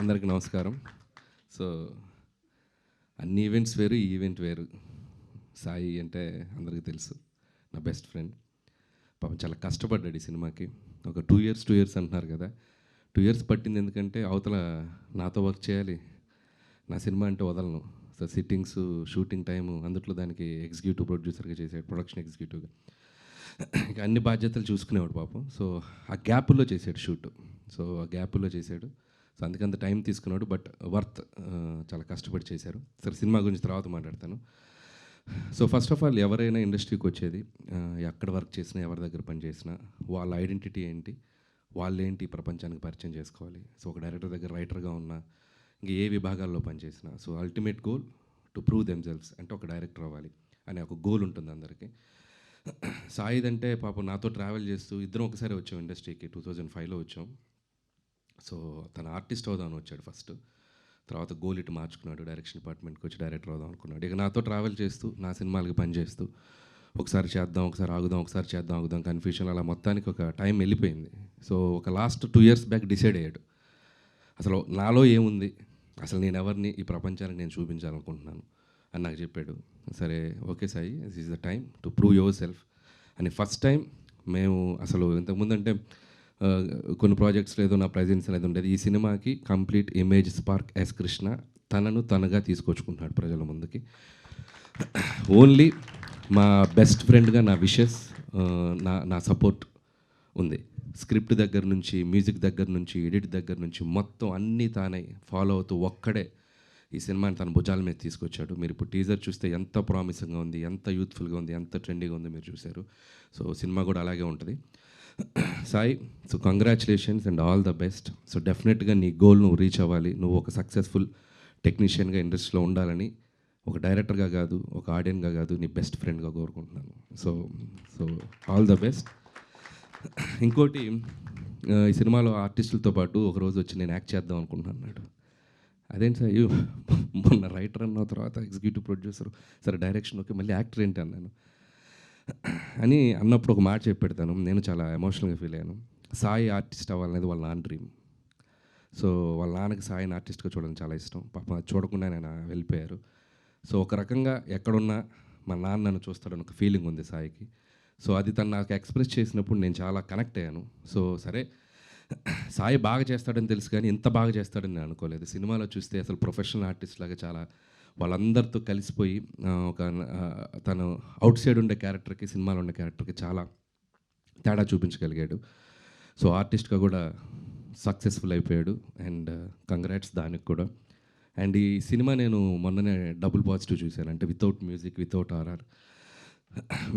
అందరికీ నమస్కారం. సో, అన్ని ఈవెంట్స్ వేరు, ఈ ఈవెంట్ వేరు. సాయి అంటే అందరికీ తెలుసు. నా బెస్ట్ ఫ్రెండ్. పాపం చాలా కష్టపడ్డాడు ఈ సినిమాకి. ఒక 2 ఇయర్స్ అంటున్నారు కదా! 2 ఇయర్స్ పట్టింది ఎందుకంటే అవతల నాతో వర్క్ చేయాలి. నా సినిమా అంటే వదలను. సో, సిట్టింగ్స్, షూటింగ్ టైము అందుట్లో దానికి ఎగ్జిక్యూటివ్ ప్రొడ్యూసర్‌గా చేసాడు. ప్రొడక్షన్ ఎగ్జిక్యూటివ్‌గా. ఇక అన్ని బాధ్యతలు చూసుకునేవాడు పాపం. సో, ఆ గ్యాపుల్లో చేసాడు షూట్. సో, ఆ గ్యాపుల్లో చేసాడు. సో, అందుకంత టైం తీసుకున్నాడు. బట్ వర్త్ చాలా కష్టపడి చేశారు. సరే, సినిమా గురించి తర్వాత మాట్లాడతాను. సో, ఫస్ట్ ఆఫ్ ఆల్ ఎవరైనా ఇండస్ట్రీకి వచ్చేది ఎక్కడ వర్క్ చేసినా, ఎవరి దగ్గర పని చేసినా వాళ్ళ ఐడెంటిటీ ఏంటి, వాళ్ళేంటి ఈ ప్రపంచానికి పరిచయం చేసుకోవాలి. సో, ఒక డైరెక్టర్ దగ్గర రైటర్గా ఉన్నా, ఇంక ఏ విభాగాల్లో పనిచేసినా, so ultimate goal to prove themselves అంటే ఒక డైరెక్టర్ అవ్వాలి అనే ఒక గోల్ ఉంటుంది అందరికీ. సాయిదంటే పాపం నాతో ట్రావెల్ చేస్తూ ఇద్దరం ఒకసారి వచ్చాం ఇండస్ట్రీకి. 2005లో వచ్చాం. సో, తన ఆర్టిస్ట్ అవుదామని వచ్చాడు ఫస్ట్. తర్వాత గోల్ ఇటు మార్చుకున్నాడు. డైరెక్షన్ డిపార్ట్మెంట్కి వచ్చి డైరెక్టర్ అవుదాం అనుకున్నాడు. ఇక నాతో ట్రావెల్ చేస్తూ నా సినిమాలకి పనిచేస్తూ ఒకసారి చేద్దాం, ఒకసారి ఆగుదాం, ఒకసారి చేద్దాం, ఆగుదాం, కన్ఫ్యూషన్ అలా మొత్తానికి ఒక టైం వెళ్ళిపోయింది. సో, ఒక లాస్ట్ 2 ఇయర్స్ బ్యాక్ డిసైడ్ అయ్యాడు. అసలు నాలో ఏముంది, అసలు నేను ఎవరిని ఈ ప్రపంచానికి నేను చూపించాలనుకుంటున్నాను అని నాకు చెప్పాడు. సరే, okay Sai, this is the time to prove your self అని ఫస్ట్ టైం మేము అసలు ఇంతకుముందు అంటే కొన్ని ప్రాజెక్ట్స్లో ఏదో నా ప్రజెన్స్ అనేది ఉండేది. ఈ సినిమాకి complete image spark S Krishna తనను తనగా తీసుకొచ్చుకుంటున్నాడు ప్రజల ముందుకి. ఓన్లీ మా బెస్ట్ ఫ్రెండ్గా నా విషెస్, నా నా సపోర్ట్ ఉంది. స్క్రిప్ట్ దగ్గర నుంచి, మ్యూజిక్ దగ్గర నుంచి, ఎడిట్ దగ్గర నుంచి మొత్తం అన్నీ తానే ఫాలో అవుతూ ఒక్కడే ఈ సినిమాని తన భుజాల మీద తీసుకొచ్చాడు. మీరు ఇప్పుడు టీజర్ చూస్తే ఎంత ప్రామిసింగ్గా ఉంది, ఎంత యూత్ఫుల్గా ఉంది, ఎంత ట్రెండీగా ఉంది మీరు చూశారు. సో, సినిమా కూడా అలాగే ఉంటుంది. Sai, so congratulations and all the best. So, డెఫినెట్గా నీ గోల్ నువ్వు రీచ్ అవ్వాలి. నువ్వు ఒక సక్సెస్ఫుల్ టెక్నీషియన్గా ఇండస్ట్రీలో ఉండాలని ఒక డైరెక్టర్గా కాదు, ఒక ఆడియన్గా కాదు, నీ బెస్ట్ ఫ్రెండ్గా కోరుకుంటున్నాను. So so all the best. ఇంకోటి, ఈ సినిమాలో ఆర్టిస్టులతో పాటు ఒకరోజు వచ్చి నేను యాక్ట్ చేద్దాం అనుకుంటున్నాను అన్నాడు. అదేంటి సార్, మొన్న రైటర్ అన్న తర్వాత ఎగ్జిక్యూటివ్ ప్రొడ్యూసర్, సరే డైరెక్షన్ ఓకే, మళ్ళీ యాక్టర్ ఏంటి అన్నాను. అని అన్నప్పుడు ఒక మాట చెప్పి పెడతాను. నేను చాలా ఎమోషనల్గా ఫీల్ అయ్యాను. సాయి ఆర్టిస్ట్ అవ్వాలనేది వాళ్ళ నాన్న డ్రీమ్. సో, వాళ్ళ నాన్నకి సాయిని ఆర్టిస్ట్గా చూడడం చాలా ఇష్టం. పాపం అది చూడకుండా ఆయన వెళ్ళిపోయారు. సో, ఒక రకంగా ఎక్కడున్నా మా నాన్న నన్ను చూస్తాడని ఒక ఫీలింగ్ ఉంది సాయికి. సో, అది తను నాకు ఎక్స్ప్రెస్ చేసినప్పుడు నేను చాలా కనెక్ట్ అయ్యాను. సో, సరే, సాయి బాగా చేస్తాడని తెలుసు కానీ ఇంత బాగా చేస్తాడని నేను అనుకోలేదు. సినిమాలో చూస్తే అసలు ప్రొఫెషనల్ ఆర్టిస్ట్ లాగా చాలా వాళ్ళందరితో కలిసిపోయి తను అవుట్ సైడ్ ఉండే క్యారెక్టర్కి, సినిమాలో ఉండే క్యారెక్టర్కి చాలా తేడా చూపించగలిగాడు. సో, ఆర్టిస్ట్గా కూడా సక్సెస్ఫుల్ అయిపోయాడు. అండ్ కంగ్రాట్స్ దానికి కూడా. అండ్ ఈ సినిమా నేను మొన్ననే డబుల్ పాజిటివ్ చూశాను. అంటే without music, without RR,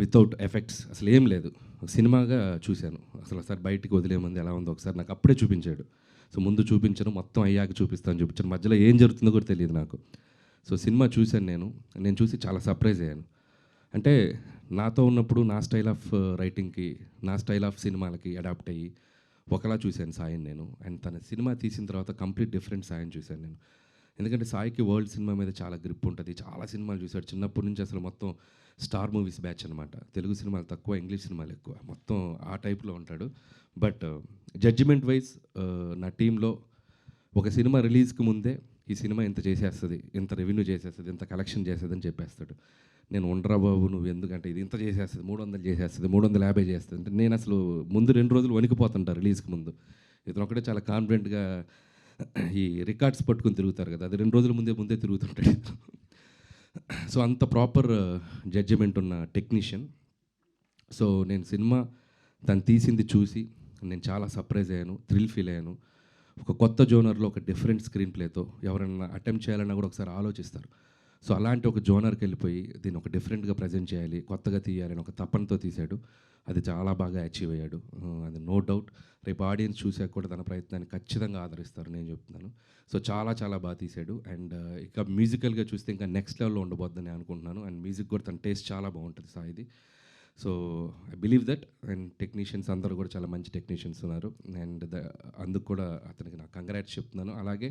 without effects, అసలు ఏం లేదు, సినిమాగా చూశాను. అసలు ఒకసారి బయటికి వదిలేమంది ఎలా ఉందో ఒకసారి నాకు అప్పుడే చూపించాడు. సో, ముందు చూపించను, మొత్తం అయ్యాక చూపిస్తాను చూపించాను. మధ్యలో ఏం జరుగుతుందో కూడా తెలియదు నాకు. సో, సినిమా చూశాను నేను చూసి చాలా సర్ప్రైజ్ అయ్యాను. అంటే నాతో ఉన్నప్పుడు నా స్టైల్ ఆఫ్ రైటింగ్కి, నా స్టైల్ ఆఫ్ సినిమాలకి అడాప్ట్ అయ్యి ఒకలా చూశాను సాయిని నేను. అండ్ తన సినిమా తీసిన తర్వాత కంప్లీట్ డిఫరెంట్ సాయిని చూశాను నేను. ఎందుకంటే సాయికి వరల్డ్ సినిమా మీద చాలా గ్రిప్ ఉంటుంది. చాలా సినిమాలు చూశాడు చిన్నప్పటి నుంచి. అసలు మొత్తం స్టార్ మూవీస్ బ్యాచ్ అనమాట. తెలుగు సినిమాలు తక్కువ, ఇంగ్లీష్ సినిమాలు ఎక్కువ. మొత్తం ఆ టైప్లో ఉంటాడు. బట్ జడ్జిమెంట్ వైజ్ నా టీంలో ఒక సినిమా రిలీజ్కి ముందే ఈ సినిమా ఇంత చేసేస్తుంది, ఇంత రెవెన్యూ చేసేస్తుంది, ఇంత కలెక్షన్ చేస్తుంది అని చెప్పేస్తాడు. నేను ఉండరా బాబు, నువ్వు ఎందుకంటే ఇది ఇంత చేసేస్తుంది, 300 చేసేస్తుంది, 350 చేస్తుంది అంటే నేను అసలు ముందు 2 రోజులు వణికిపోతుంటా రిలీజ్కి ముందు. ఇతను ఒకటే చాలా కాన్ఫిడెంట్గా ఈ రికార్డ్స్ పట్టుకుని తిరుగుతారు కదా, అది 2 రోజుల ముందే తిరుగుతుంటాడు. సో, అంత ప్రాపర్ జడ్జిమెంట్ ఉన్న టెక్నీషియన్. సో, నేను సినిమా తను తీసింది చూసి నేను చాలా సర్ప్రైజ్ అయ్యాను, థ్రిల్ ఫీల్ అయ్యాను. ఒక కొత్త జోనర్లో ఒక డిఫరెంట్ స్క్రీన్ ప్లేతో ఎవరైనా అటెంప్ట్ చేయాలన్నా కూడా ఒకసారి ఆలోచిస్తారు. సో, అలాంటి ఒక జోనర్కి వెళ్ళిపోయి దీన్ని ఒక డిఫరెంట్గా ప్రజెంట్ చేయాలి, కొత్తగా తీయాలని ఒక తపనతో తీశాడు. అది చాలా బాగా అచీవ్ అయ్యాడు. అది నో డౌట్. రేపు ఆడియన్స్ చూసాక కూడా తన ప్రయత్నాన్ని ఖచ్చితంగా ఆదరిస్తారు, నేను చెప్తున్నాను. సో, చాలా చాలా బాగా తీశాడు. అండ్ ఇక మ్యూజికల్గా చూస్తే ఇంకా నెక్స్ట్ లెవెల్లో ఉండబోద్దని అనుకుంటున్నాను. అండ్ మ్యూజిక్ కూడా తన టేస్ట్ చాలా బాగుంటుంది సాయిది. So, I believe that. And technicians అందరూ కూడా చాలా మంచి టెక్నీషియన్స్ ఉన్నారు. అండ్ అందుకు కూడా అతనికి నాకు కంగ్రాట్స్ చెప్తున్నాను. అలాగే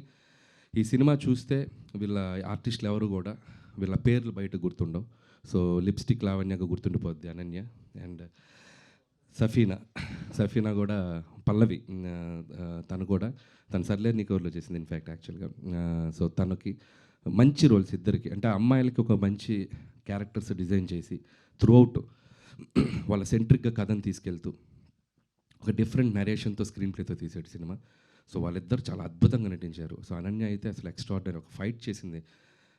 ఈ సినిమా చూస్తే వీళ్ళ ఆర్టిస్టులు ఎవరు కూడా వీళ్ళ పేర్లు బయట గుర్తుండవు. సో, లిప్స్టిక్ లావణ్యగా గుర్తుండిపోద్ది అనన్య. అండ్ సఫీనా కూడా పల్లవి తను కూడా తను సర్లే నీకోర్లో చేసింది ఇన్ఫ్యాక్ట్ యాక్చువల్గా. సో తనకి మంచి రోల్స్ ఇద్దరికి, అంటే అమ్మాయిలకి ఒక మంచి క్యారెక్టర్స్ డిజైన్ చేసి త్రూ అవుట్ వాళ్ళ సెంట్రిక్గా కథను తీసుకెళ్తూ ఒక డిఫరెంట్ నరేషన్తో స్క్రీన్ ప్లేతో తీసాడు సినిమా. సో వాళ్ళిద్దరు చాలా అద్భుతంగా నటించారు. సో అనన్య అయితే అసలు ఎక్స్ట్రాడినరీ ఒక ఫైట్ చేసింది.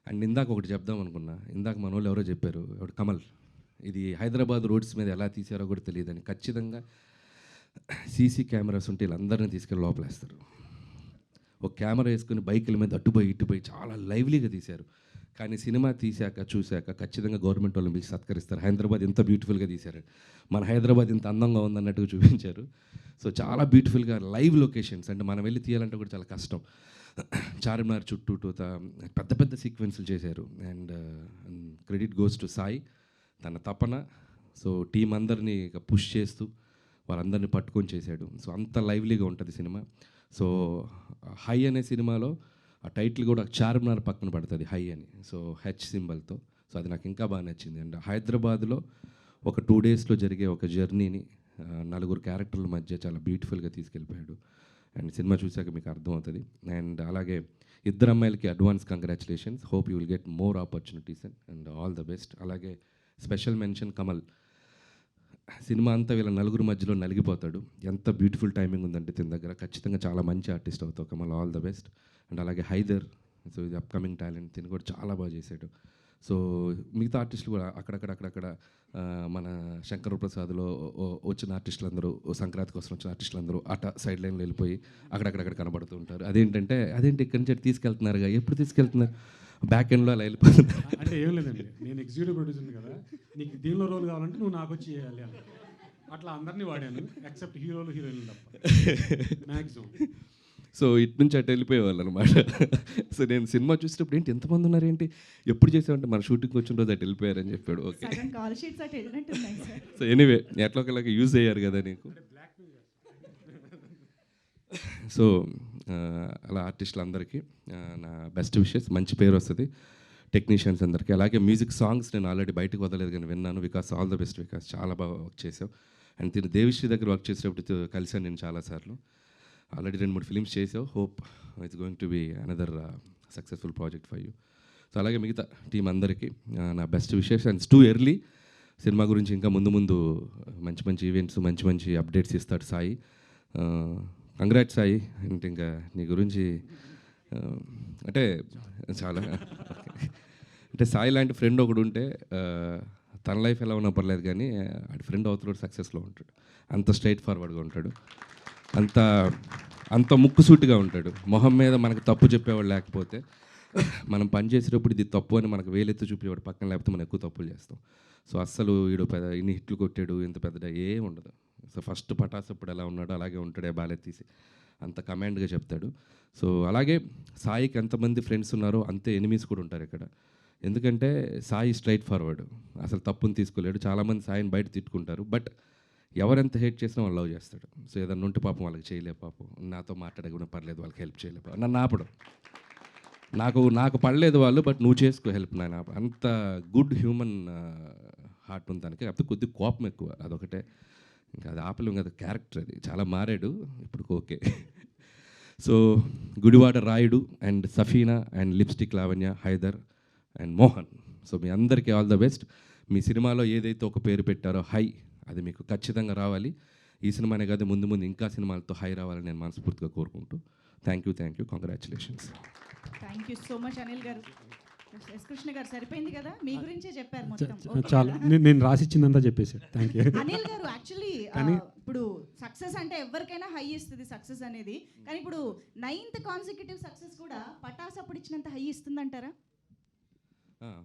అండ్ ఇందాక ఒకటి చెప్దాం అనుకున్నా, ఇందాక మన వాళ్ళు ఎవరో చెప్పారు, ఎవరు కమల్, ఇది హైదరాబాద్ రోడ్స్ మీద ఎలా తీసారో కూడా తెలియదని. ఖచ్చితంగా సీసీ కెమెరాస్ ఉంటే వీళ్ళందరినీ తీసుకెళ్ళి లోపలేస్తారు. ఒక కెమెరా వేసుకుని బైకుల మీద అటుపోయి ఇటుపోయి చాలా లైవ్లీగా తీశారు. కానీ సినిమా తీశాక చూశాక ఖచ్చితంగా గవర్నమెంట్ వాళ్ళని పిలిచి సత్కరిస్తారు. హైదరాబాద్ ఎంత బ్యూటిఫుల్గా తీశారు, మన హైదరాబాద్ ఇంత అందంగా ఉందన్నట్టుగా చూపించారు. సో చాలా బ్యూటిఫుల్గా లైవ్ లొకేషన్స్, అంటే మనం వెళ్ళి తీయాలంటే కూడా చాలా కష్టం. చార్మినార్ చుట్టూ పెద్ద పెద్ద సీక్వెన్సులు చేశారు. And credit goes to Sai, తన తపన. సో టీం అందరినీ పుష్ చేస్తూ వాళ్ళందరినీ పట్టుకొని చేశాడు. సో అంత లైవ్లీగా ఉంటుంది సినిమా. సో హై అనే సినిమాలో ఆ టైటిల్ కూడా చార్మినార్ పక్కన పడుతుంది, హై అని. So H సింబల్తో. సో అది నాకు ఇంకా బాగా నచ్చింది. అండ్ హైదరాబాద్లో ఒక 2 డేస్లో జరిగే ఒక జర్నీని 4 క్యారెక్టర్ల మధ్య చాలా బ్యూటిఫుల్గా తీసుకెళ్ళిపోయాడు. అండ్ సినిమా చూశాక మీకు అర్థమవుతుంది. అండ్ అలాగే ఇద్దరు అమ్మాయిలకి advance congratulations. Hope you will get more opportunities and all the best. అలాగే స్పెషల్ మెన్షన్ కమల్. సినిమా అంతా వీళ్ళ 4 మధ్యలో నలిగిపోతాడు. ఎంత బ్యూటిఫుల్ టైమింగ్ ఉందంటే తిన దగ్గర. ఖచ్చితంగా చాలా మంచి ఆర్టిస్ట్ అవుతావు Kamal, all the best. And అలాగే హైదర్, సో ఇది అప్కమింగ్ టాలెంట్, తిని కూడా చాలా బాగా చేశాడు. సో మిగతా ఆర్టిస్టులు కూడా అక్కడక్కడ మన శంకర ప్రసాద్లో వచ్చిన ఆర్టిస్టులు అందరూ, సంక్రాంతి కోసం వచ్చిన ఆర్టిస్టులు అందరూ అట సైడ్ లైన్లో వెళ్ళిపోయి అక్కడక్కడ కనబడుతూ ఉంటారు. అదేంటి ఇక్కడి నుంచి తీసుకెళ్తున్నారుగా, ఎప్పుడు తీసుకెళ్తున్నారు, బ్యాక్ ఎండ్లో అలా వెళ్ళిపోతున్నారు. అంటే ఏం లేదండి, నేను ఎగ్జిక్యూటివ్ ప్రొడ్యూసర్ కదా, నీకు దీనిలో రోల్ కావాలంటే నువ్వు నాకు వచ్చి చేయాలి అని అట్లా అందరినీ వాడాను, ఎక్సెప్ట్ హీరోలు హీరోయిన్లు తప్ప మ్యాక్సిమం. సో ఇటు నుంచి అటు వెళ్ళిపోయేవాళ్ళు అనమాట. సో నేను సినిమా చూసేటప్పుడు ఏంటి ఎంతమంది ఉన్నారేంటి, ఎప్పుడు చేసామంటే మన షూటింగ్కి వచ్చిన రోజు అటు వెళ్ళిపోయారని చెప్పాడు. ఓకే, సో ఎనీవే ఎట్లా ఒకలాగా యూజ్ అయ్యారు కదా నీకు. సో అలా ఆర్టిస్టులు అందరికీ నా బెస్ట్ విషెస్, మంచి పేరు వస్తుంది టెక్నీషియన్స్ అందరికీ. అలాగే మ్యూజిక్ సాంగ్స్ నేను ఆల్రెడీ బయటకు వదలేదు కానీ విన్నాను. Vikas all the best Vikas, చాలా బాగా వర్క్ చేసావు. అండ్ తిను దేవిశ్రీ దగ్గర వర్క్ చేసేటప్పుడు కలిసాను నేను చాలాసార్లు. ఆల్రెడీ 2-3 ఫిలిమ్స్ చేసావు. Hope it's going to be another successful project for you. So అలాగే మిగతా టీం అందరికీ నా best wishes. And too early సినిమా గురించి ఇంకా ముందు మంచి మంచి ఈవెంట్స్, మంచి అప్డేట్స్ ఇస్తాడు సాయి. కంగ్రాట్స్ సాయి. అంటే ఇంకా నీ గురించి అంటే చాలా అంటే సాయి లాంటి ఫ్రెండ్ ఒకడు ఉంటే తన లైఫ్ ఎలా ఉన్నా పర్లేదు కానీ ఆడి ఫ్రెండ్ అవుతున్నాడు సక్సెస్లో ఉంటాడు. అంత స్ట్రైట్ ఫార్వర్డ్గా ఉంటాడు, అంత ముక్కుసూటిగా ఉంటాడు. మొహం మీద మనకు తప్పు చెప్పేవాడు లేకపోతే, మనం పని చేసేటప్పుడు ఇది తప్పు అని మనకు వేలెత్తి చూపేవాడు పక్కన, లేకపోతే మనం ఎక్కువ తప్పులు చేస్తాం. సో అస్సలు వీడు ఇన్ని హిట్లు కొట్టాడు ఇంత పెద్ద ఏం ఉండదు. సో ఫస్ట్ పటాస్ అప్పుడు ఎలా ఉన్నాడో అలాగే ఉంటాడే, బాలెత్తీసి అంత కమాండ్గా చెప్తాడు. సో అలాగే సాయికి ఎంతమంది ఫ్రెండ్స్ ఉన్నారో అంతే ఎనిమీస్ కూడా ఉంటారు ఇక్కడ. ఎందుకంటే సాయి స్ట్రైట్ ఫార్వర్డ్, అసలు తప్పుని తీసుకోలేడు. చాలామంది సాయిని బయట తిట్టుకుంటారు, బట్ ఎవరెంత హేట్ చేసినా వాళ్ళు లవ్ చేస్తాడు. సో ఏదన్నా ఉంటే పాపం వాళ్ళకి చేయలే, పాపం నాతో మాట్లాడకుండా పర్లేదు, వాళ్ళకి హెల్ప్ చేయలే, నన్ను ఆపడం, నాకు పడలేదు వాళ్ళు, బట్ నువ్వు చేసుకో హెల్ప్ నాయన. అంత గుడ్ హ్యూమన్ హార్ట్ ఉంది దానికి. కాకపోతే కొద్దిగా కోపం ఎక్కువ, అదొకటే. ఇంకా అది ఆపలేం కదా, క్యారెక్టర్ అది. చాలా మారాడు ఇప్పుడు, okay. So Gudivada Rayudu and Safina and lipstick Lavanya, Haider and Mohan, so మీ అందరికీ ఆల్ ద బెస్ట్. మీ సినిమాలో ఏదైతే ఒక పేరు పెట్టారో హై, అది మీకు ఖచ్చితంగా రావాలి. ఈ సినిమానే కాదు, ముందు ఇంకా సినిమాలతో హై రావాలని నేను మనస్ఫూర్తిగా కోరుకుంటూ thank you, congratulations. Thank you so much Anil గారు. ఎస్ కృష్ణ గారు సరిపోయింది కదా, మీ గురించే చెప్పారు మొత్తం. చాలా నేను రాసిచ్చిందంతా చెప్పేశారు. థ్యాంక్ యూ అనిల్ గారు. యాక్చువల్లీ ఇప్పుడు సక్సెస్ అంటే ఎవరికైనా హై ఇస్తుంది సక్సెస్ అనేది, కానీ ఇప్పుడు 9th కాన్సిక్యూటివ్ సక్సెస్ కూడా పటాస్ అప్పుడు ఇచ్చినంత హై ఇస్తుందంటారా?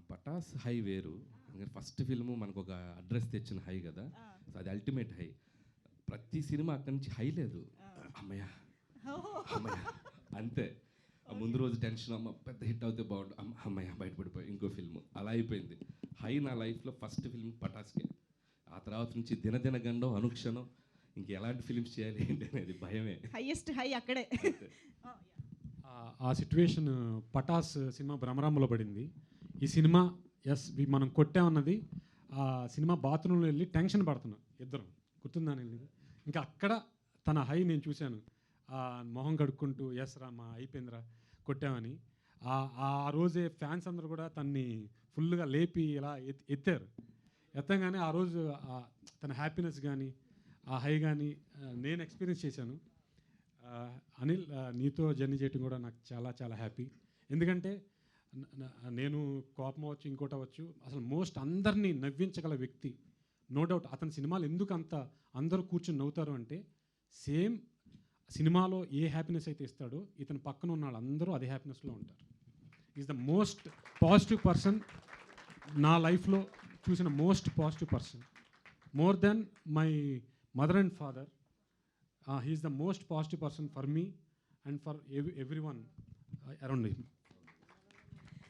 పటాస్ హై వేరు, ఫస్ట్ ఫిల్ము మనకు ఒక అడ్రస్ తెచ్చిన హై కదా, సో అది అల్టిమేట్ హై. ప్రతి సినిమా అక్కడి నుంచి హై లేదు, అమ్మయ్య అంతే. ముందు రోజు టెన్షన్, అమ్మ పెద్ద హిట్ అవుతే బాగుండు, అమ్మయ్య బయటపడిపోయి ఇంకో ఫిల్మ్, అలా అయిపోయింది. హై నా లైఫ్లో ఫస్ట్ ఫిల్మ్ పటాస్కే. ఆ తర్వాత నుంచి దినదిన గండం, అనుక్షణం ఇంక ఎలాంటి ఫిల్మ్స్ చేయాలి ఏంటి అనేది భయమే. హైయెస్ట్ హై అక్కడే. ఆ సిచ్యువేషన్ పటాస్ సినిమా భ్రమరంలో పడింది. ఈ సినిమా మనం కొట్టామన్నది ఆ సినిమా బాత్రూంలో వెళ్ళి టెన్షన్ పడుతున్నాం ఇద్దరం, గుర్తుందా? ఇంకా అక్కడ తన హై నేను చూశాను. మొహం కడుక్కుంటూ ఎస్ రామా అయిపోయిందిరా కొట్టామని. ఆ రోజే ఫ్యాన్స్ అందరూ కూడా తన్ని ఫుల్గా లేపి ఇలా ఎత్తారు. ఎత్తంగానే ఆ రోజు తన హ్యాపీనెస్ కానీ ఆ హై కానీ నేను ఎక్స్పీరియన్స్ చేశాను. అనిల్, నీతో జర్నీ చేయటం కూడా నాకు చాలా చాలా హ్యాపీ. ఎందుకంటే నేను కోపం అవ్వచ్చు, ఇంకోటి అవ్వచ్చు, అసలు మోస్ట్ అందరినీ నవ్వించగల వ్యక్తి. నో డౌట్ అతని సినిమాలు ఎందుకు అంత అందరూ కూర్చొని నవ్వుతారు అంటే సేమ్ సినిమాలో ఏ హ్యాపీనెస్ అయితే ఇస్తాడో ఇతని పక్కన ఉన్న వాళ్ళందరూ అదే హ్యాపీనెస్లో ఉంటారు. Is the most positive person నా లైఫ్లో చూసిన most positive person. More than my mother and father, he is the most positive person for me and for everyone around him.